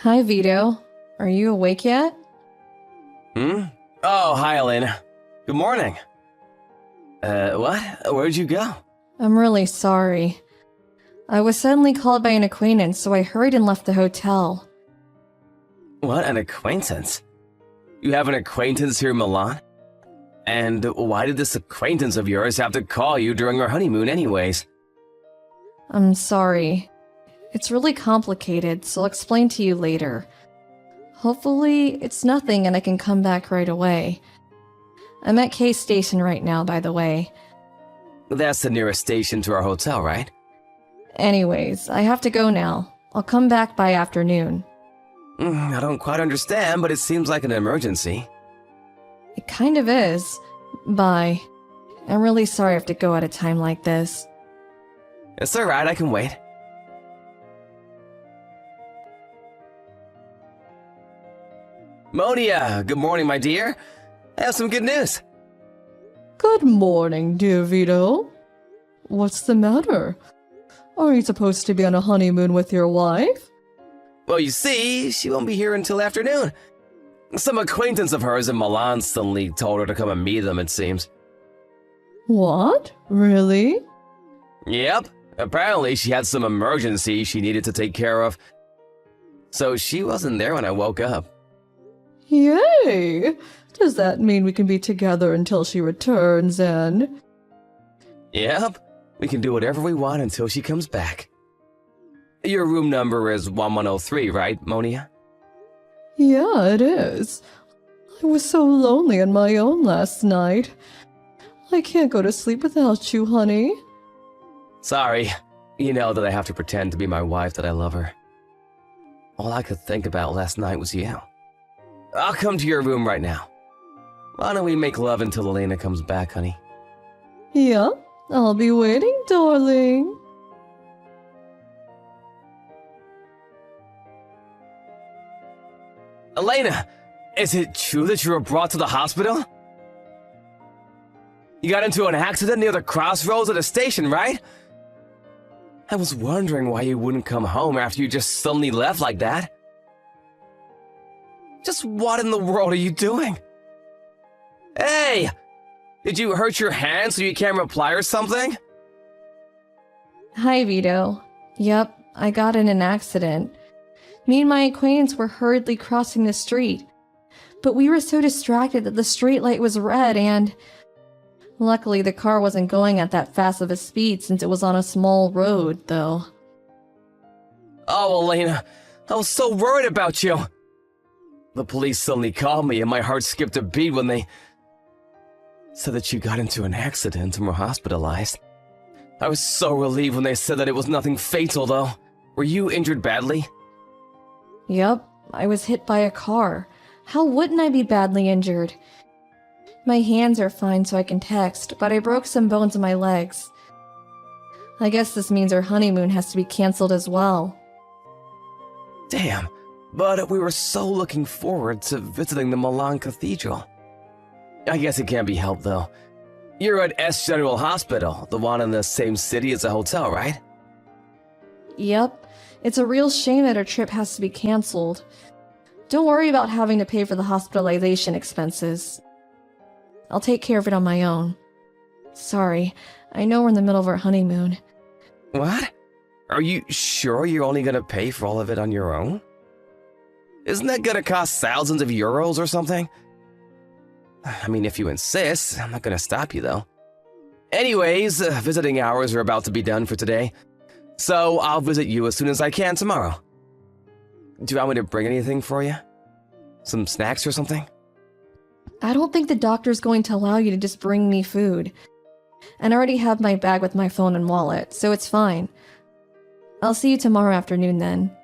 Hi, Vito. Are you awake yet? Hmm? Oh, hi, Elena. Good morning. What? Where'd you go? I'm really sorry. I was suddenly called by an acquaintance, so I hurried and left the hotel. What, an acquaintance? You have an acquaintance here in Milan? And why did this acquaintance of yours have to call you during our honeymoon anyways? I'm sorry. It's really complicated, so I'll explain to you later. Hopefully, it's nothing and I can come back right away. I'm at K Station right now, by the way. That's the nearest station to our hotel, right? Anyways, I have to go now. I'll come back by afternoon. I don't quite understand, but it seems like an emergency. It kind of is. Bye. I'm really sorry I have to go at a time like this. It's alright, I can wait. Monia, good morning, my dear. I have some good news. Good morning, dear Vito. What's the matter? Are you supposed to be on a honeymoon with your wife? Well, you see, she won't be here until afternoon. Some acquaintance of hers in Milan suddenly told her to come and meet them, it seems. What? Really? Yep, apparently she had some emergency she needed to take care of. So she wasn't there when I woke up. Yay! Does that mean we can be together until she returns and... Yep, we can do whatever we want until she comes back. Your room number is 1103, right, Monia? Yeah, it is. I was so lonely on my own last night. I can't go to sleep without you, honey. Sorry, you know that I have to pretend to be my wife that I love her. All I could think about last night was you. I'll come to your room right now. Why don't we make love until Elena comes back, honey? Yeah, I'll be waiting, darling. Elena, is it true that you were brought to the hospital? You got into an accident near the crossroads of the station, right? I was wondering why you wouldn't come home after you just suddenly left like that. Just what in the world are you doing? Hey! Did you hurt your hand so you can't reply or something? Hi, Vito. Yep, I got in an accident. Me and my acquaintance were hurriedly crossing the street, but we were so distracted that the street light was red and... Luckily, the car wasn't going at that fast of a speed since it was on a small road, though. Oh, Elena, I was so worried about you. The police suddenly called me and my heart skipped a beat when they said that you got into an accident and were hospitalized. I was so relieved when they said that it was nothing fatal, though. Were you injured badly? Yep, I was hit by a car. How wouldn't I be badly injured? My hands are fine so I can text, but I broke some bones in my legs. I guess this means our honeymoon has to be cancelled as well. Damn, but we were so looking forward to visiting the Milan Cathedral. I guess it can't be helped, though. You're at S General Hospital, the one in the same city as the hotel, right? Yep, it's a real shame that our trip has to be cancelled. Don't worry about having to pay for the hospitalization expenses. I'll take care of it on my own. Sorry, I know we're in the middle of our honeymoon. What? Are you sure you're only gonna pay for all of it on your own? Isn't that gonna cost thousands of euros or something? I mean, if you insist, I'm not gonna stop you, though. Anyways, visiting hours are about to be done for today, so I'll visit you as soon as I can tomorrow. Do you want me to bring anything for you? Some snacks or something? I don't think the doctor's going to allow you to just bring me food. And I already have my bag with my phone and wallet, so it's fine. I'll see you tomorrow afternoon then.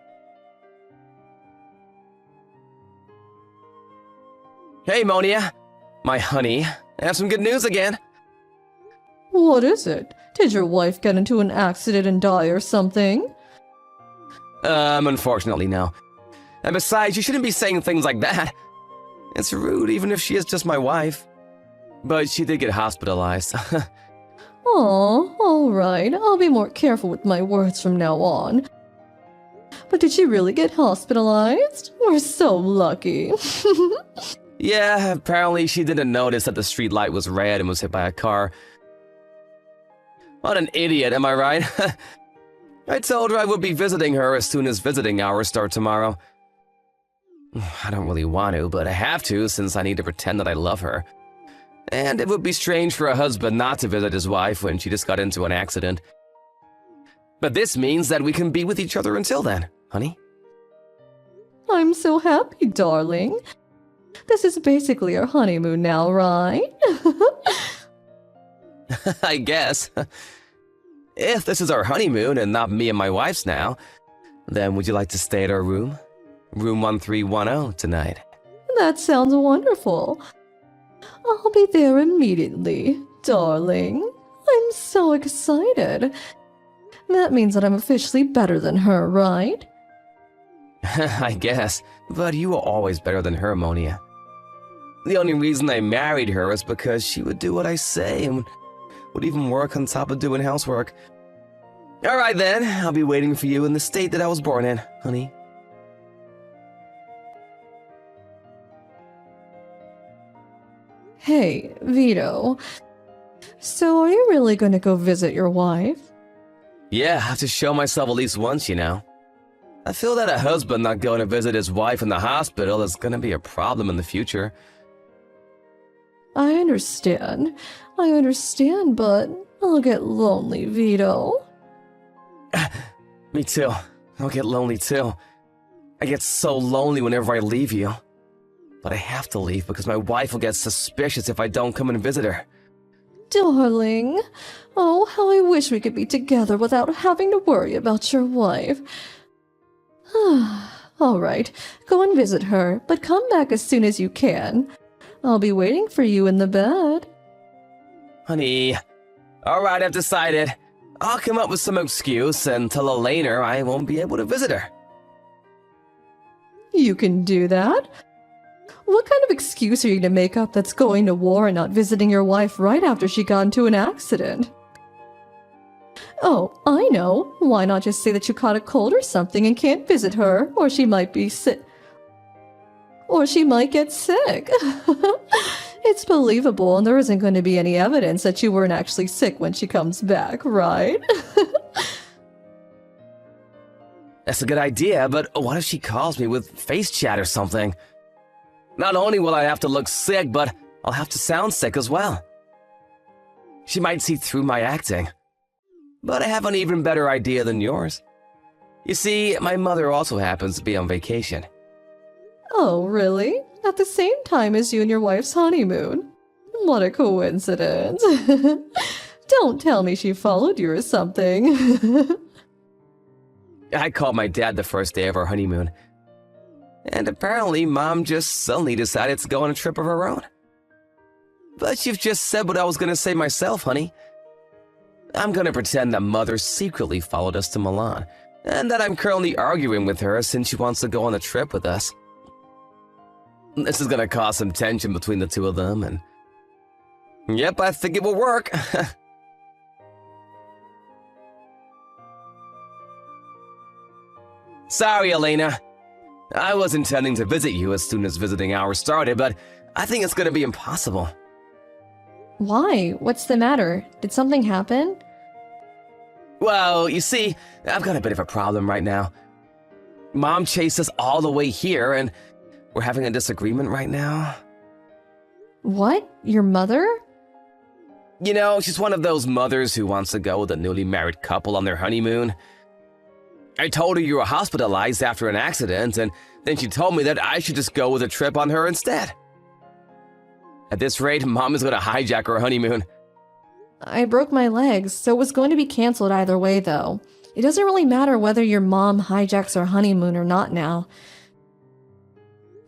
Hey, Monia. My honey, I have some good news again. What is it? Did your wife get into an accident and die or something? Unfortunately, no. And besides, you shouldn't be saying things like that. It's rude, even if she is just my wife. But she did get hospitalized. Oh, alright. I'll be more careful with my words from now on. But did she really get hospitalized? We're so lucky. Yeah, apparently she didn't notice that the street light was red and was hit by a car. What an idiot, am I right? I told her I would be visiting her as soon as visiting hours start tomorrow. I don't really want to, but I have to since I need to pretend that I love her. And it would be strange for a husband not to visit his wife when she just got into an accident. But this means that we can be with each other until then, honey. I'm so happy, darling. This is basically our honeymoon now, right? I guess. If this is our honeymoon and not me and my wife's now, then would you like to stay at our room? Room 1310 tonight. That sounds wonderful. I'll be there immediately, darling. I'm so excited. That means that I'm officially better than her, right? I guess, but you were always better than her, Monia. The only reason I married her is because she would do what I say and would even work on top of doing housework. Alright then, I'll be waiting for you in the state that I was born in, honey. Hey, Vito. So are you really going to go visit your wife? Yeah, I have to show myself at least once, you know. I feel that a husband not going to visit his wife in the hospital is going to be a problem in the future. I understand, but I'll get lonely, Vito. Me too. I'll get lonely too. I get so lonely whenever I leave you. But I have to leave because my wife will get suspicious if I don't come and visit her. Darling, oh, how I wish we could be together without having to worry about your wife. All right, go and visit her, but come back as soon as you can. I'll be waiting for you in the bed. Honey, alright, I've decided. I'll come up with some excuse and tell Elena I won't be able to visit her. You can do that? What kind of excuse are you going to make up that's going to war and not visiting your wife right after she got into an accident? Oh, I know. Why not just say that you caught a cold or something and can't visit her, or she might be sick. Or she might get sick. It's believable, and there isn't going to be any evidence that you weren't actually sick when she comes back, right? That's a good idea, but what if she calls me with face chat or something? Not only will I have to look sick, but I'll have to sound sick as well. She might see through my acting. But I have an even better idea than yours. You see, my mother also happens to be on vacation. Oh, really? At the same time as you and your wife's honeymoon? What a coincidence. Don't tell me she followed you or something. I called my dad the first day of our honeymoon. And apparently, Mom just suddenly decided to go on a trip of her own. But you've just said what I was going to say myself, honey. I'm going to pretend that Mother secretly followed us to Milan, and that I'm currently arguing with her since she wants to go on a trip with us. This is going to cause some tension between the two of them, and... Yep, I think it will work. Sorry, Elena. I was intending to visit you as soon as visiting hours started, but I think it's going to be impossible. Why? What's the matter? Did something happen? Well, you see, I've got a bit of a problem right now. Mom chased us all the way here, and we're having a disagreement right now. What? Your mother? You know, she's one of those mothers who wants to go with a newly married couple on their honeymoon. I told her you were hospitalized after an accident, and then she told me that I should just go with a trip on her instead. At this rate, Mom is going to hijack our honeymoon. I broke my legs, so it was going to be canceled either way, though. It doesn't really matter whether your mom hijacks our honeymoon or not now.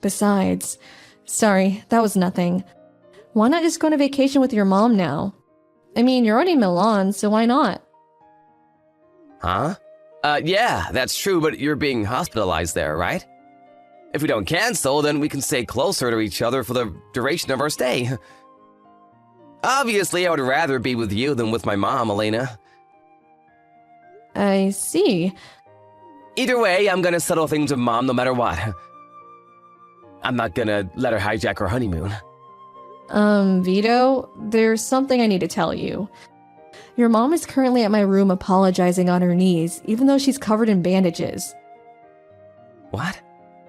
Besides, sorry, that was nothing. Why not just go on a vacation with your mom now? I mean, you're already in Milan, so why not? Huh? Yeah, that's true, but you're being hospitalized there, right? If we don't cancel, then we can stay closer to each other for the duration of our stay. Obviously, I would rather be with you than with my mom, Elena. I see. Either way, I'm gonna settle things with Mom no matter what. I'm not gonna let her hijack her honeymoon. Vito, there's something I need to tell you. Your mom is currently at my room apologizing on her knees, even though she's covered in bandages. What?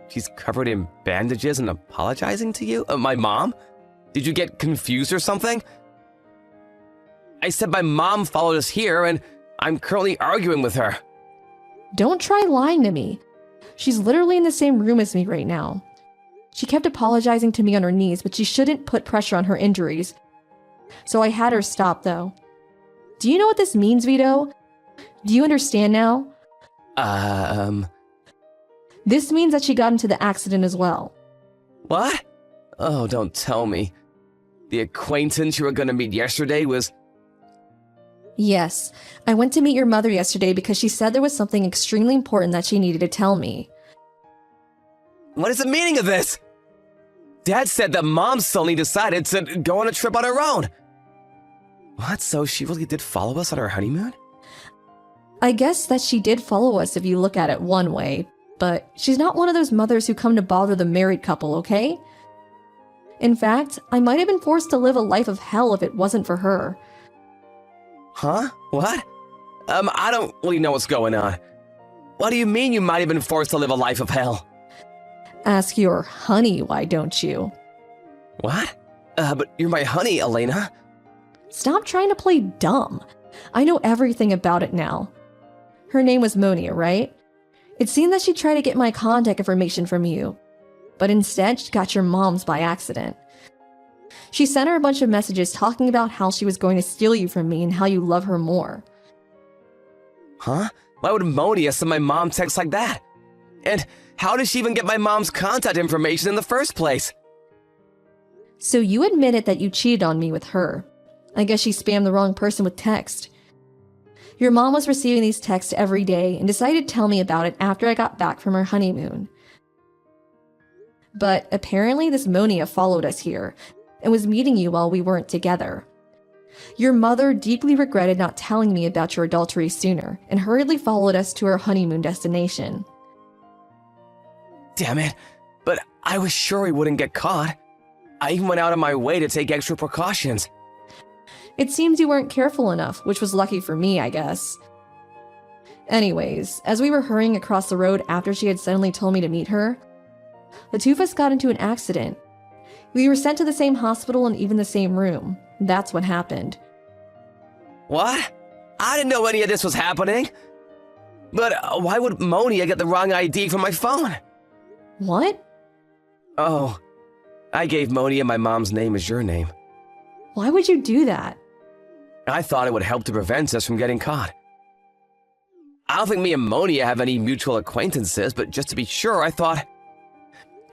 She's covered in bandages and apologizing to you? My mom? Did you get confused or something? I said my mom followed us here, and I'm currently arguing with her. Don't try lying to me. She's literally in the same room as me right now. She kept apologizing to me on her knees, but she shouldn't put pressure on her injuries. So I had her stop, though. Do you know what this means, Vito? Do you understand now? This means that she got into the accident as well. What? Oh, don't tell me. The acquaintance you were gonna meet yesterday was... Yes, I went to meet your mother yesterday because she said there was something extremely important that she needed to tell me. What is the meaning of this? Dad said that Mom suddenly decided to go on a trip on her own. What, so she really did follow us on our honeymoon? I guess that she did follow us if you look at it one way, but she's not one of those mothers who come to bother the married couple, okay? In fact, I might have been forced to live a life of hell if it wasn't for her. Huh? What? I don't really know what's going on. What do you mean you might have been forced to live a life of hell? Ask your honey, why don't you? What? But you're my honey, Elena. Stop trying to play dumb. I know everything about it now. Her name was Monia, right? It seemed that she tried to get my contact information from you, but instead she got your mom's by accident. She sent her a bunch of messages talking about how she was going to steal you from me and how you love her more. Huh? Why would Monia send my mom texts like that? And how did she even get my mom's contact information in the first place? So you admitted that you cheated on me with her. I guess she spammed the wrong person with text. Your mom was receiving these texts every day and decided to tell me about it after I got back from her honeymoon. But apparently this Monia followed us here and was meeting you while we weren't together. Your mother deeply regretted not telling me about your adultery sooner and hurriedly followed us to our honeymoon destination. Damn it, but I was sure we wouldn't get caught. I even went out of my way to take extra precautions. It seems you weren't careful enough, which was lucky for me, I guess. Anyways, as we were hurrying across the road after she had suddenly told me to meet her, the two of us got into an accident. We were sent to the same hospital and even the same room. That's what happened. What? I didn't know any of this was happening. But why would Monia get the wrong ID from my phone? What? Oh, I gave Monia my mom's name as your name. Why would you do that? I thought it would help to prevent us from getting caught. I don't think me and Monia have any mutual acquaintances, but just to be sure, I thought...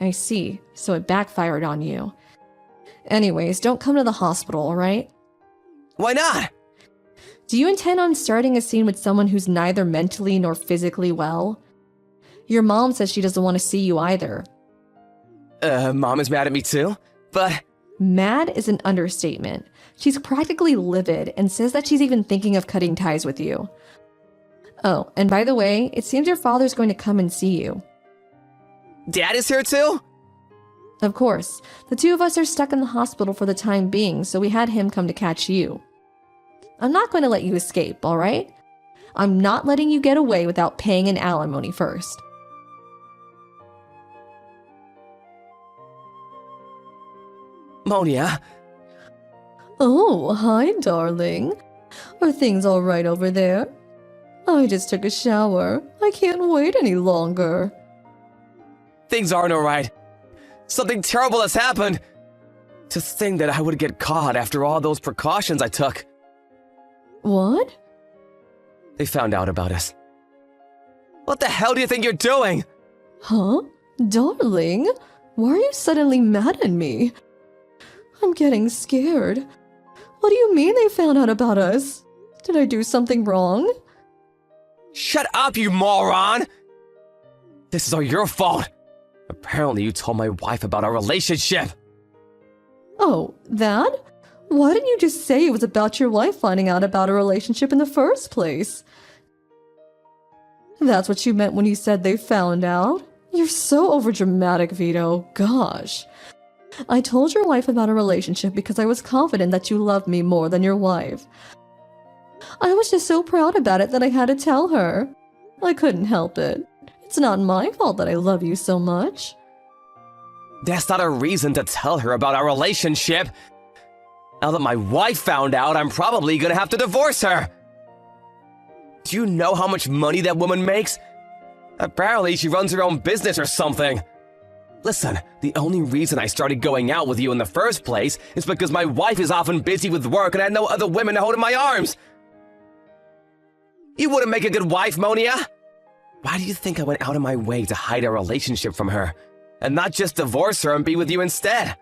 I see, so it backfired on you. Anyways, don't come to the hospital, alright? Why not? Do you intend on starting a scene with someone who's neither mentally nor physically well? Your mom says she doesn't want to see you either. Mom is mad at me too, but... Mad is an understatement. She's practically livid and says that she's even thinking of cutting ties with you. Oh, and by the way, it seems your father's going to come and see you. Dad is here too? Of course. The two of us are stuck in the hospital for the time being, so we had him come to catch you. I'm not going to let you escape, alright? I'm not letting you get away without paying an alimony first. Monia. Oh, hi, darling. Are things all right over there? I just took a shower. I can't wait any longer. Things aren't alright. Something terrible has happened. To think that I would get caught after all those precautions I took. What? They found out about us. What the hell do you think you're doing? Huh? Darling? Why are you suddenly mad at me? I'm getting scared. What do you mean they found out about us? Did I do something wrong? Shut up, you moron! This is all your fault. Apparently you told my wife about our relationship. Oh, that? Why didn't you just say it was about your wife finding out about a relationship in the first place? That's what you meant when you said they found out? You're so overdramatic, Vito. Gosh. I told your wife about a relationship because I was confident that you loved me more than your wife. I was just so proud about it that I had to tell her. I couldn't help it. It's not my fault that I love you so much. That's not a reason to tell her about our relationship. Now that my wife found out, I'm probably gonna have to divorce her. Do you know how much money that woman makes? Apparently she runs her own business or something. Listen, the only reason I started going out with you in the first place is because my wife is often busy with work and I had no other women to hold in my arms. You wouldn't make a good wife, Monia. Why do you think I went out of my way to hide our relationship from her, and not just divorce her and be with you instead?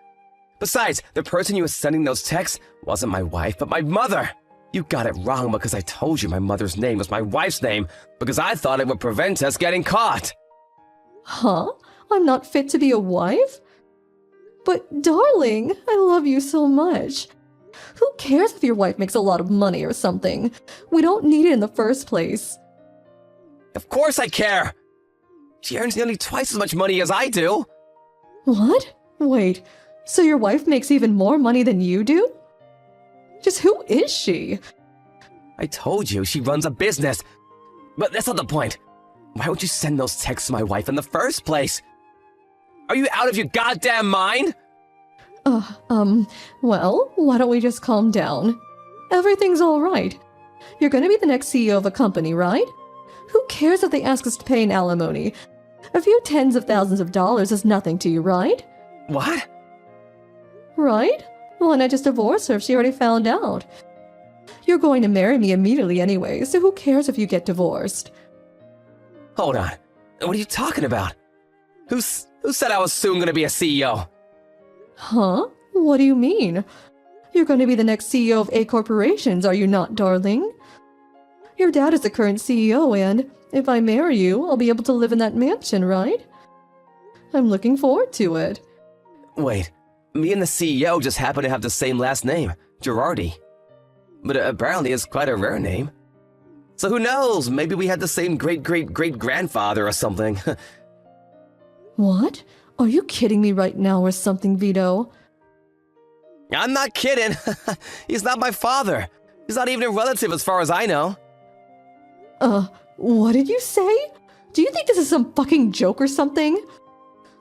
Besides, the person you were sending those texts wasn't my wife, but my mother. You got it wrong because I told you my mother's name was my wife's name because I thought it would prevent us getting caught. Huh? I'm not fit to be a wife? But darling, I love you so much. Who cares if your wife makes a lot of money or something? We don't need it in the first place. Of course I care. She earns nearly twice as much money as I do. What? Wait, so your wife makes even more money than you do? Just who is she? I told you she runs a business. But that's not the point. Why would you send those texts to my wife in the first place? Are you out of your goddamn mind? Well, why don't we just calm down? Everything's all right. You're gonna be the next CEO of a company, right? Who cares if they ask us to pay an alimony? A few tens of thousands of dollars is nothing to you, right? What? Right? Why not just divorce her if she already found out? You're going to marry me immediately anyway, so who cares if you get divorced? Hold on. What are you talking about? Who said I was soon gonna be a CEO? Huh? What do you mean? You're going to be the next CEO of A corporations, are you not, darling? Your dad is the current CEO, and if I marry you, I'll be able to live in that mansion, right? I'm looking forward to it. Wait, me and the CEO just happen to have the same last name, Girardi. But apparently it's quite a rare name. So who knows, maybe we had the same great-great-great-grandfather or something. What? Are you kidding me right now or something, Vito? I'm not kidding. He's not my father. He's not even a relative as far as I know. What did you say? Do you think this is some fucking joke or something?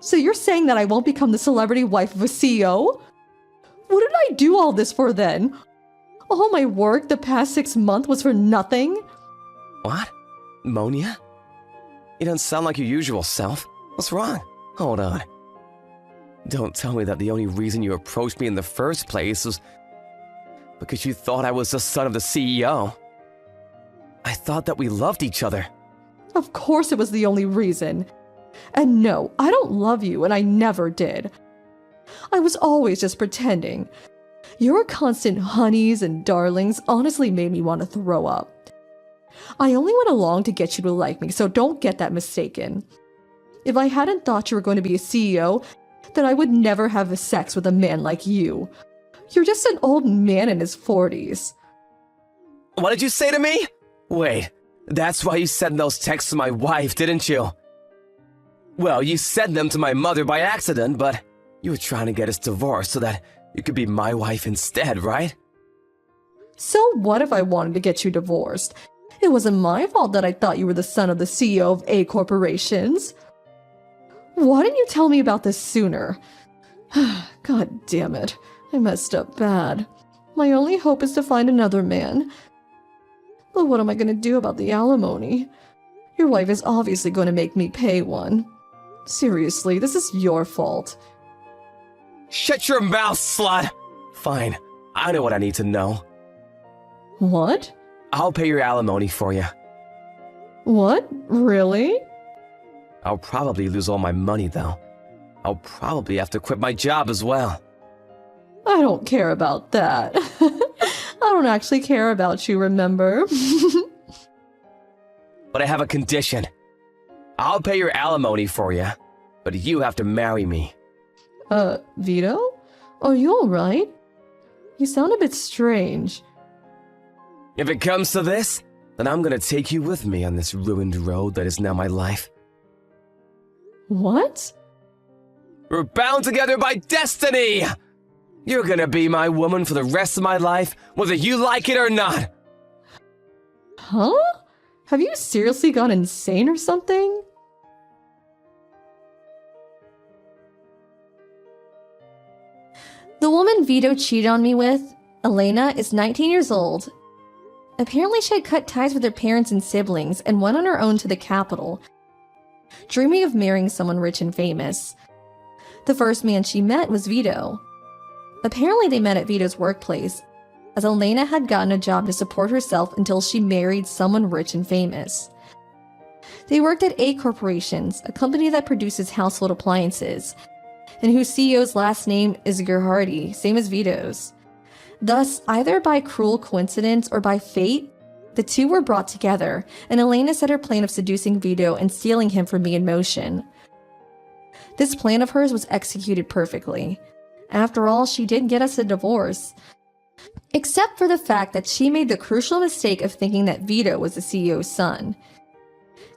So you're saying that I won't become the celebrity wife of a CEO? What did I do all this for then? All my work the past 6 months was for nothing? What? Monia? You don't sound like your usual self. What's wrong? Hold on. Don't tell me that the only reason you approached me in the first place was because you thought I was the son of the CEO. I thought that we loved each other. Of course it was the only reason. And no, I don't love you, and I never did. I was always just pretending. Your constant honeys and darlings honestly made me want to throw up. I only went along to get you to like me, so don't get that mistaken. If I hadn't thought you were going to be a CEO, then I would never have sex with a man like you. You're just an old man in his 40s. What did you say to me? Wait, that's why you sent those texts to my wife, didn't you? Well, you sent them to my mother by accident, but you were trying to get us divorced so that you could be my wife instead, right? So what if I wanted to get you divorced? It wasn't my fault that I thought you were the son of the CEO of A corporations. Why didn't you tell me about this sooner? God damn it. I messed up bad. My only hope is to find another man. But what am I going to do about the alimony? Your wife is obviously going to make me pay one. Seriously, this is your fault. Shut your mouth, slut! Fine, I know what I need to know. What? I'll pay your alimony for you. What? Really? I'll probably lose all my money, though. I'll probably have to quit my job as well. I don't care about that. I don't actually care about you, remember? But I have a condition. I'll pay your alimony for you, but you have to marry me. Vito? Are you alright? You sound a bit strange. If it comes to this, then I'm gonna take you with me on this ruined road that is now my life. What? We're bound together by destiny! You're gonna be my woman for the rest of my life, whether you like it or not! Huh? Have you seriously gone insane or something? The woman Vito cheated on me with, Elena, is 19 years old. Apparently she had cut ties with her parents and siblings and went on her own to the capital, dreaming of marrying someone rich and famous. The first man she met was Vito. Apparently they met at Vito's workplace, as Elena had gotten a job to support herself until she married someone rich and famous. They worked at A Corporations, a company that produces household appliances, and whose CEO's last name is Gerhardi, same as Vito's. Thus, either by cruel coincidence or by fate, the two were brought together, and Elena set her plan of seducing Vito and stealing him from me in motion. This plan of hers was executed perfectly. After all, she did get us a divorce. Except for the fact that she made the crucial mistake of thinking that Vito was the CEO's son.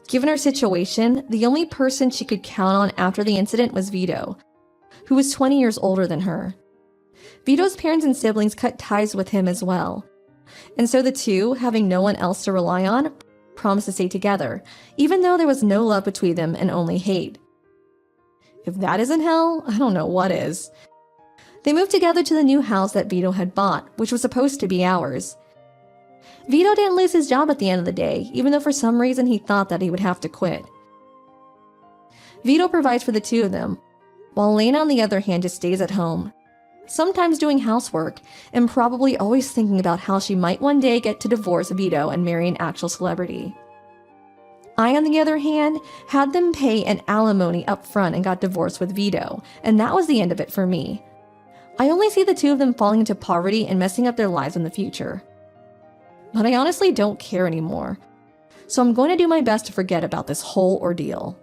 Given her situation, the only person she could count on after the incident was Vito, who was 20 years older than her. Vito's parents and siblings cut ties with him as well. And so the two, having no one else to rely on, promised to stay together, even though there was no love between them and only hate. If that isn't hell, I don't know what is. They moved together to the new house that Vito had bought, which was supposed to be ours. Vito didn't lose his job at the end of the day, even though for some reason he thought that he would have to quit. Vito provides for the two of them, while Elena on the other hand just stays at home, sometimes doing housework, and probably always thinking about how she might one day get to divorce Vito and marry an actual celebrity. I, on the other hand, had them pay an alimony up front and got divorced with Vito, and that was the end of it for me. I only see the two of them falling into poverty and messing up their lives in the future. But I honestly don't care anymore, so I'm going to do my best to forget about this whole ordeal.